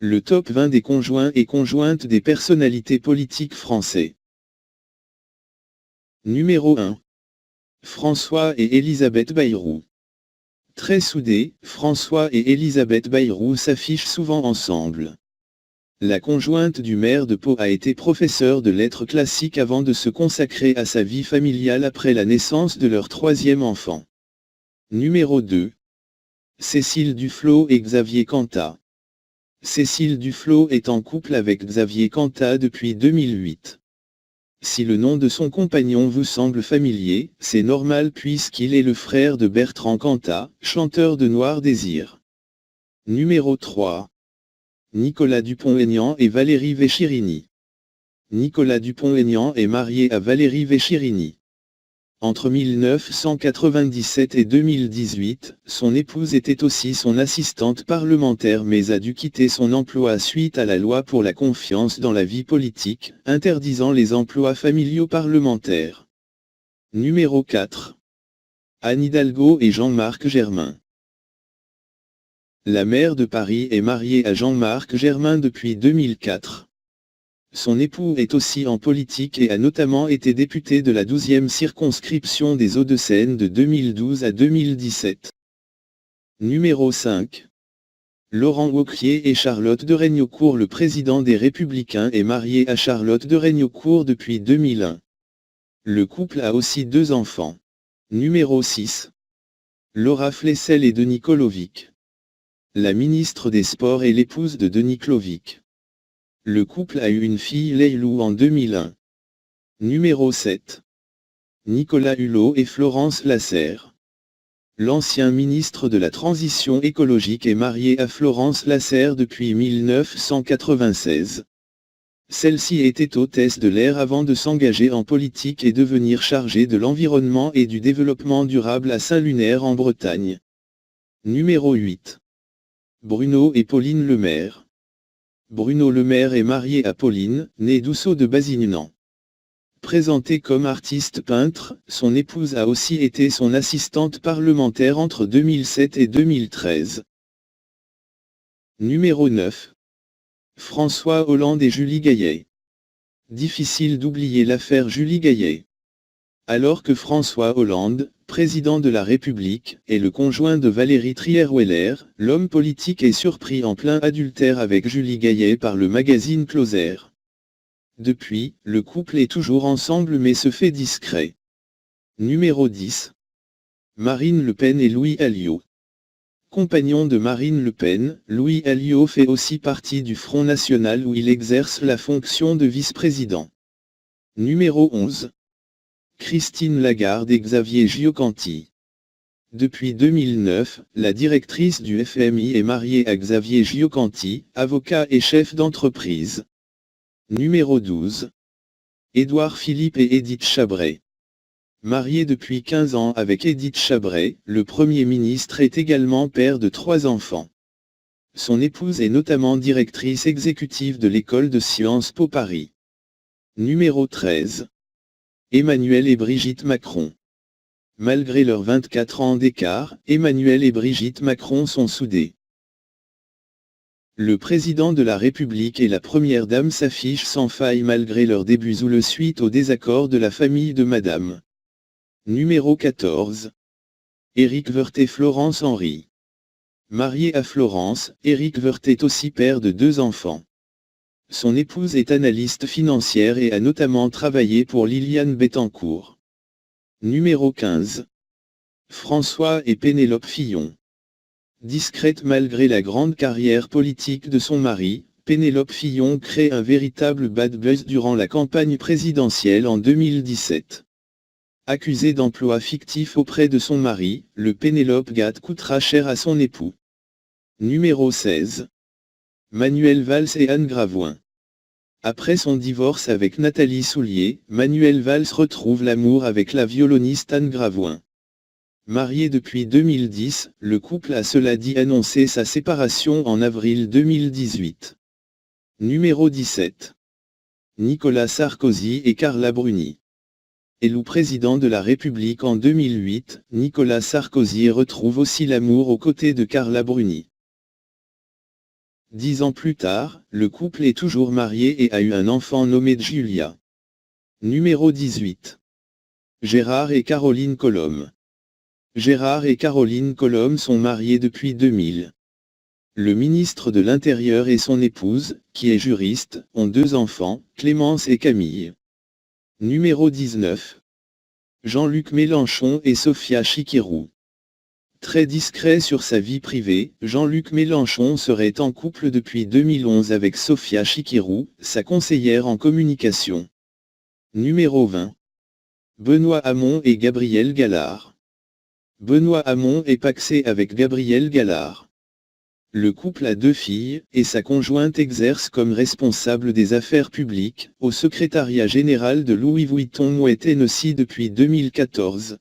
Le top 20 des conjoints et conjointes des personnalités politiques français. Numéro 1. François et Élisabeth Bayrou. Très soudés, François et Élisabeth Bayrou s'affichent souvent ensemble. La conjointe du maire de Pau a été professeure de lettres classiques avant de se consacrer à sa vie familiale après la naissance de leur troisième enfant. Numéro 2. Cécile Duflot et Xavier Cantat. Cécile Duflot est en couple avec Xavier Cantat depuis 2008. Si le nom de son compagnon vous semble familier, c'est normal puisqu'il est le frère de Bertrand Cantat, chanteur de Noir Désir. Numéro 3. Nicolas Dupont-Aignan et Valérie Véchirini. Nicolas Dupont-Aignan est marié à Valérie Véchirini. Entre 1997 et 2018, son épouse était aussi son assistante parlementaire mais a dû quitter son emploi suite à la loi pour la confiance dans la vie politique, interdisant les emplois familiaux parlementaires. Numéro 4. Anne Hidalgo et Jean-Marc Germain. La maire de Paris est mariée à Jean-Marc Germain depuis 2004. Son époux est aussi en politique et a notamment été député de la 12e circonscription des Hauts-de-Seine de 2012 à 2017. Numéro 5. Laurent Wauquiez et Charlotte de Régniaucourt. Le président des Républicains est marié à Charlotte de Régniaucourt depuis 2001. Le couple a aussi 2 enfants. Numéro 6. Laura Flessel et Denis Kolovic. La ministre des Sports est l'épouse de Denis Kolovic. Le couple a eu une fille Leilou en 2001. Numéro 7. Nicolas Hulot et Florence Lasserre. L'ancien ministre de la Transition écologique est marié à Florence Lasserre depuis 1996. Celle-ci était hôtesse de l'air avant de s'engager en politique et devenir chargée de l'environnement et du développement durable à Saint-Lunaire en Bretagne. Numéro 8. Bruno et Pauline Lemaire. Bruno Lemaire est marié à Pauline, née Dousseau de Basignan. Présenté comme artiste peintre, son épouse a aussi été son assistante parlementaire entre 2007 et 2013. Numéro 9. François Hollande et Julie Gaillet. Difficile d'oublier l'affaire Julie Gaillet. Alors que François Hollande, président de la République, est le conjoint de Valérie Trierweiler, l'homme politique est surpris en plein adultère avec Julie Gaillet par le magazine Closer. Depuis, le couple est toujours ensemble mais se fait discret. Numéro 10. Marine Le Pen et Louis Alliot. Compagnon de Marine Le Pen, Louis Alliot fait aussi partie du Front National où il exerce la fonction de vice-président. Numéro 11. Christine Lagarde et Xavier Giacometti. Depuis 2009, la directrice du FMI est mariée à Xavier Giacometti, avocat et chef d'entreprise. Numéro 12. Édouard Philippe et Édith Chabray. Marié depuis 15 ans avec Édith Chabray, le Premier ministre est également père de 3 enfants. Son épouse est notamment directrice exécutive de l'école de Sciences Po Paris. Numéro 13. Emmanuel et Brigitte Macron. Malgré leurs 24 ans d'écart, Emmanuel et Brigitte Macron sont soudés. Le président de la République et la première dame s'affichent sans faille malgré leurs débuts ou le suite au désaccord de la famille de Madame. Numéro 14. Éric Woerth et Florence Henry. Marié à Florence, Éric Woerth est aussi père de 2 enfants. Son épouse est analyste financière et a notamment travaillé pour Liliane Bettencourt. Numéro 15. François et Pénélope Fillon. Discrète malgré la grande carrière politique de son mari, Pénélope Fillon crée un véritable bad buzz durant la campagne présidentielle en 2017. Accusée d'emploi fictif auprès de son mari, le Pénélope Gate coûtera cher à son époux. Numéro 16. Manuel Valls et Anne Gravoin. Après son divorce avec Nathalie Soulier, Manuel Valls retrouve l'amour avec la violoniste Anne Gravoin. Marié depuis 2010, le couple a cela dit annoncé sa séparation en avril 2018. Numéro 17. Nicolas Sarkozy et Carla Bruni. Élu président de la République en 2008, Nicolas Sarkozy retrouve aussi l'amour aux côtés de Carla Bruni. 10 ans plus tard, le couple est toujours marié et a eu un enfant nommé Julia. Numéro 18. Gérard et Caroline Colombe. Gérard et Caroline Colombe sont mariés depuis 2000. Le ministre de l'Intérieur et son épouse, qui est juriste, ont 2 enfants, Clémence et Camille. Numéro 19. Jean-Luc Mélenchon et Sophia Chikirou. Très discret sur sa vie privée, Jean-Luc Mélenchon serait en couple depuis 2011 avec Sophia Chikirou, sa conseillère en communication. Numéro 20. Benoît Hamon et Gabriel Gallard. Benoît Hamon est pacsé avec Gabriel Gallard. Le couple a 2 filles, et sa conjointe exerce comme responsable des affaires publiques, au secrétariat général de Louis Vuitton Moet Hennessy depuis 2014.